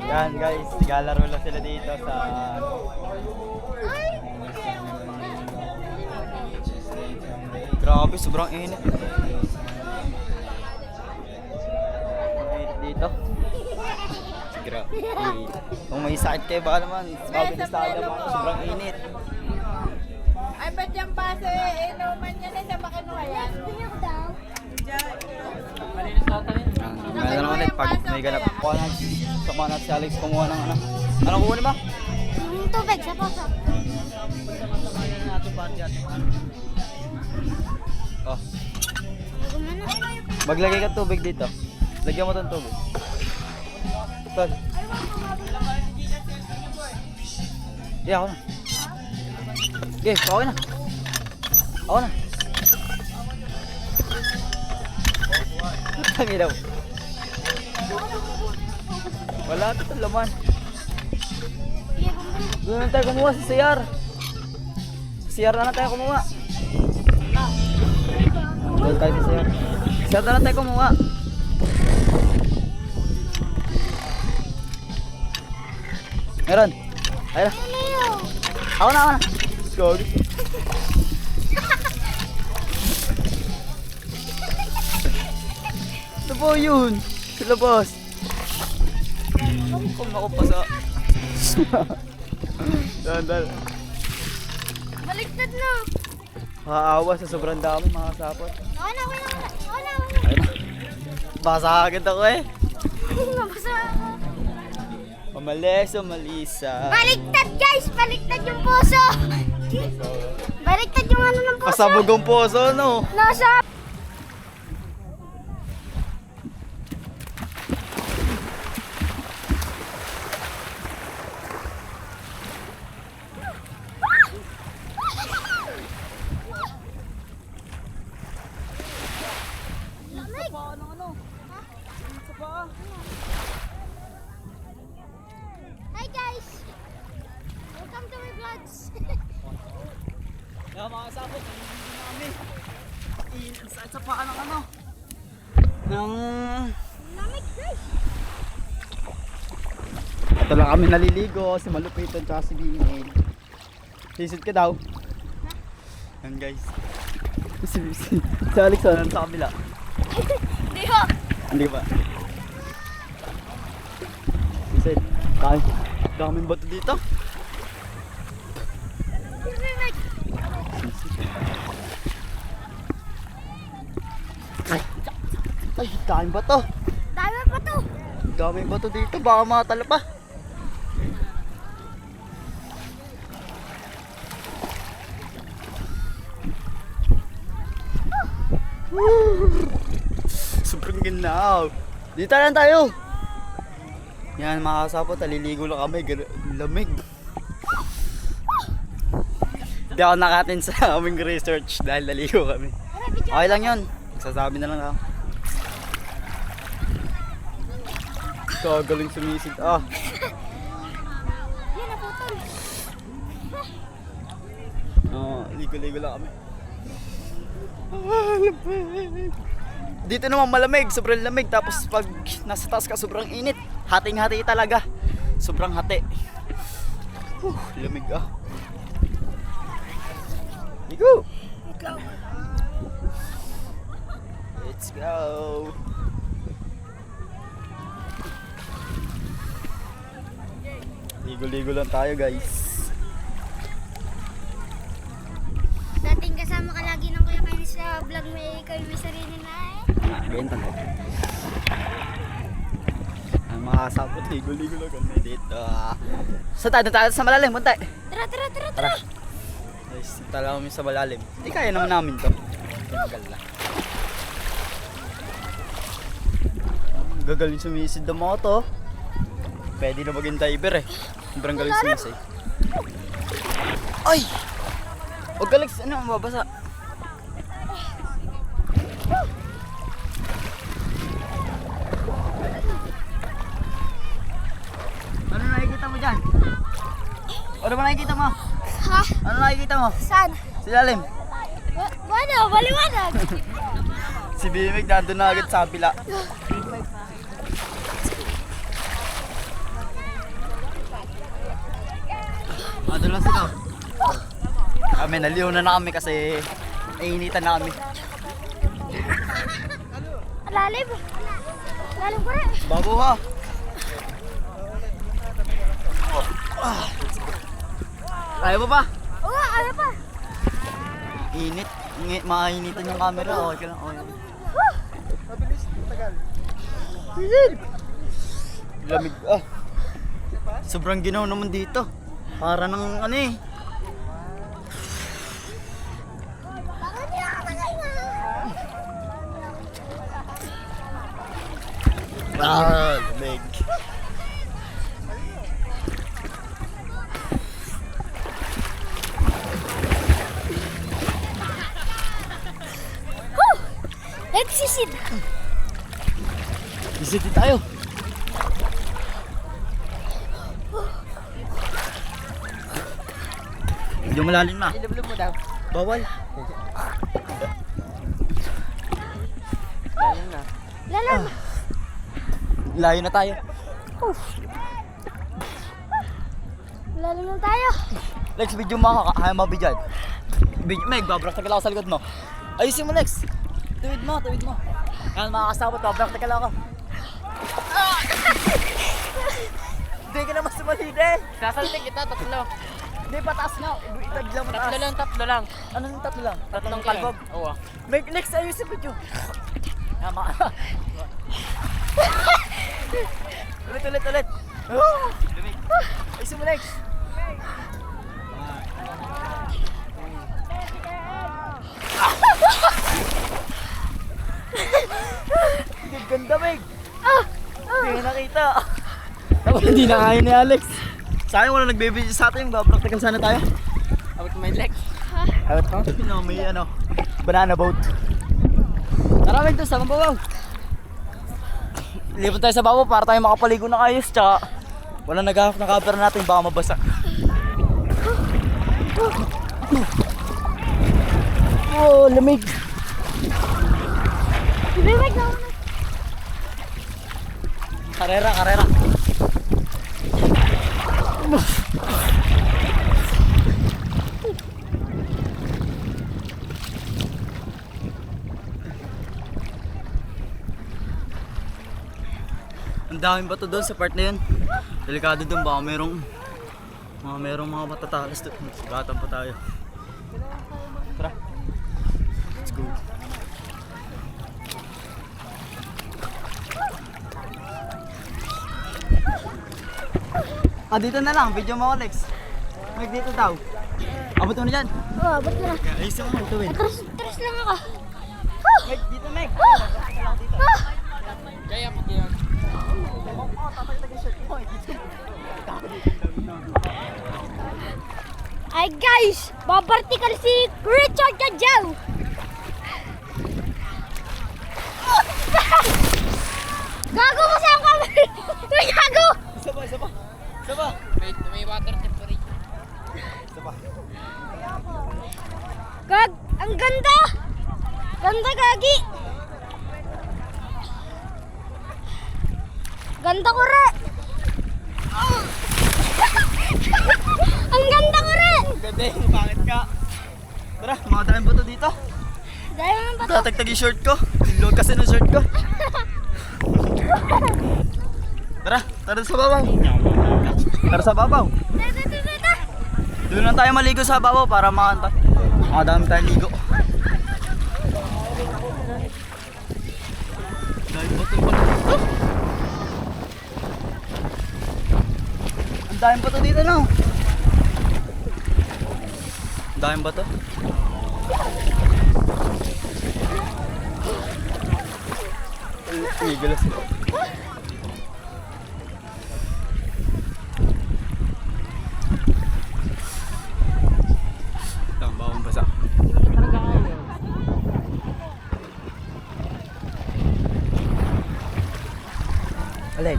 Yan guys, naglalaro lang sila dito sa grabe, sobrang init. Init dito. Grabe. Kung may sakit kayo baka naman, mabilis tayo naman. Sobrang init. Ay, ba't yung base? Inuman niya na sa makinuha yan. Meron naman ulit pag may ganap. Kuha na, sama na si Alex kumuha ng ano. Anong kukunin ba? Tubig sa poso. Oh. Maglagay ka tubig dito. Lagyan mo tong tubig. Tol. Okay, ako na. Okay, okay na. Ako na. Tangilaw. Wala ito laman. Doon na tayo kumuha sa CR. Sa CR na tayo kumuha. Doon tayo sa CR. CR na tayo kumuha. Meron. Ayun. Ako na. Let's go. Ito po yun. Sa labas. Kung ako pa sa... Dahan. Baliktad na. Makaawa sa sobrang dami mga sapot. Ako na. Ayun. Basa agad ako eh. Nabasa ako. Umalisa. Baliktad guys! Baliktad yung puso! Baliktad yung ano ng puso! Pasabog ang poso, no? Nasa... Hi guys! Welcome to my vlogs! Kaya mga sapot, naliligo na kami. Inside sa paa ng ano. Ng... Lamig guys! Ito lang kami naliligo, si Malupitan tsaka si Bingin. Sisid ka daw. Yan guys. Si Alex sa kabila. Hindi ho! Hindi ba? Sisid, tayo. Daming bato dito. Ay, daming bato. Dami pa to! Daming bato dito, baka matala pa. Sobrang ginaw. Dito lang tayo. Yan mga kasapot, taliligo lang kami. Lamig. Hindi ako nakatin sa aming research dahil naligo kami. Okay lang yun. Sasabi na lang ako. Kagaling sumisid. Ah. Yan, naputol! Ligo-ligo lang kami. Lamig. Dito naman malamig, sobrang lamig. Tapos pag nasa taas ka, sobrang init. Hating-hati talaga. Sobrang hati. Lamig ah. Ligo! Let's go! Ligo-ligo lang tayo guys. Dating kasama ka lagi ng Kuya Kainis sa vlog mo eh, ikaw yung may sarili na eh. Ganyan talaga. Ang mga kasapot, ligo-ligo lang kami dito. Sa tayo sa malalim, buntay. Tara! Guys, tala kami sa malalim. Hindi kaya naman namin to. Gagal lang. Gagaling sumisid ng mga to. Pwede na maging diver eh. Sobrang galing sumisid. Ay! Huwag galing, ano, mababasa. Ano nakikita mo dyan? Ano ba nakikita mo? Ha? Ano nakikita mo? Saan? Si Lalim. Baliwanag! Si Bimig nandun na agad sa pila. Doon lang sila. Kami naliw na kami kasi nainitan na kami. Lalim! Lalim ko rin! Bago ha. Kaya mo pa? Oo, ano pa? Init. Makainitan yung camera. Okay ka lang. Okay. Mabilis, matagal. Lamig ah. Sobrang ginaw naman dito. Para ng ano eh. Bakit hindi nakatagay na? Lamig. Nagsisid! City tayo. Medyo malalim na. Ilublob mo daw. Bawal. Lalim na. Lalam. Layo na tayo. Lalam na tayo. Lex, video mo ako. Kaya mabidyan. Meg, babraktagal ako sa likod mo. Ayusin mo, Lex. Tuwid mo, tuwid mo. Yan, mga kasabot, babraktagal ako. Hindi ka naman sumalide. Sasalting kita, tatlo. Hindi, pataas na. Itagla mo taas. Tatlo lang. Ano yung tatlo lang? Tatlong kaya. kalbog? Oo. Meg, Lex, ayusin mo video. Yan, mga... ulit. Ayusin mo, Lex. Ganda, Meg. Hindi ka nakita. Hindi na kaya ni Alex. Sayang wala nagbibigay sa atin. Babraktagal sana tayo. Awit mo yung legs. Awit mo? No, may banana boat. Tara, Meg, doon sa mababaw. Lipat tayo sa babaw para tayo makapaligo na ayos. Tsaka wala nag-half na cover natin. Baka mabasa. Oh, lamig. Bibig na ako. Karera. Ang daming bato doon sa part na yun. Delikado doon, baka merong mga matatalas doon. Sugatan pa tayo. Tara. Let's go. Dito na lang, video mo, Alex. Meg, dito daw. Abot mo na dyan. Oo, ba't na? Ayusin mo, tuwin. Tres lang ako. Meg, dito, Meg. Kaya mo yan. Ay guys, babartikal si Richard Kajaw. Gago mo sa camera. Gago. Isa pa. May water temperature. Gag, ang ganda. Ganda, Gagi. Ganda ko re. Ang ganda ko re. Ganda yung pangit ka. Tara, mga daming bato dito. Dahil naman ba to? Tatagtag yung shirt ko. Load kasi ng shirt ko. Tara sa babaw. Doon lang tayo maligo sa babaw para makanta. Makadami tayong ligo. Dahil bato pa. Ang daming bato dito, no? Ang daming bato. Umigilas. Lang, bawang basa. Alay.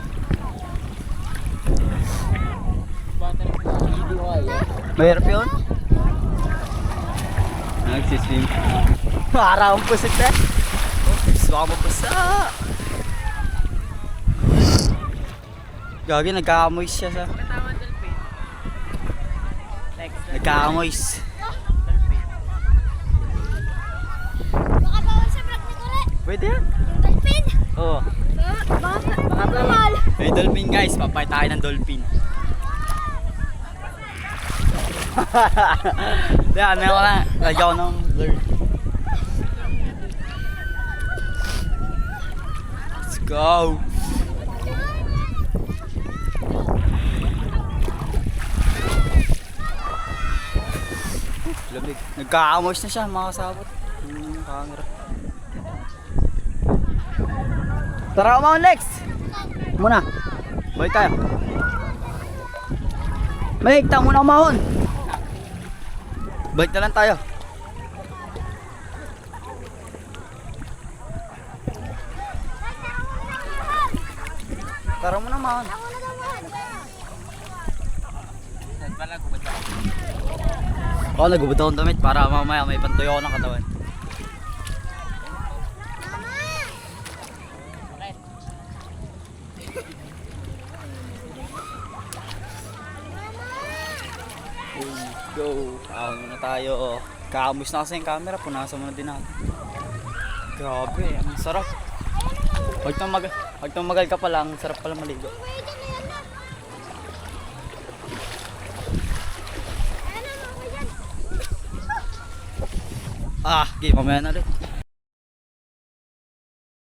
Mahirap yun? Nagsiswim. Parang pusit na. Baka mabasa. Gagi, nagkakamoys siya sa... Nagkakamoys. Baka bawal sa vlog ni Kore. Pwede yan? Dolphin. Oo. Baka bawal. May dolphin guys, papay tayo ng dolphin. Hindi, ano ko na. Lagyan ko ng blur. Let's go! Lamig. Nagkakamoys na siya, mga kasabot. Camera. Tara, umahon next! Muna. Balik tayo. Mahigtang muna umahon. Balik na lang tayo. Tara mo naman. Oo, nagubod akong damit para mamaya may pantuyo ako ng katawan. Let's go. Ahon muna tayo. Kaambos na kasi yung camera. Punasan muna din natin. Grabe, ang sarap. Pag tumagal ka pa lang, sarap pala maligo. Ah, game mamaya na rin.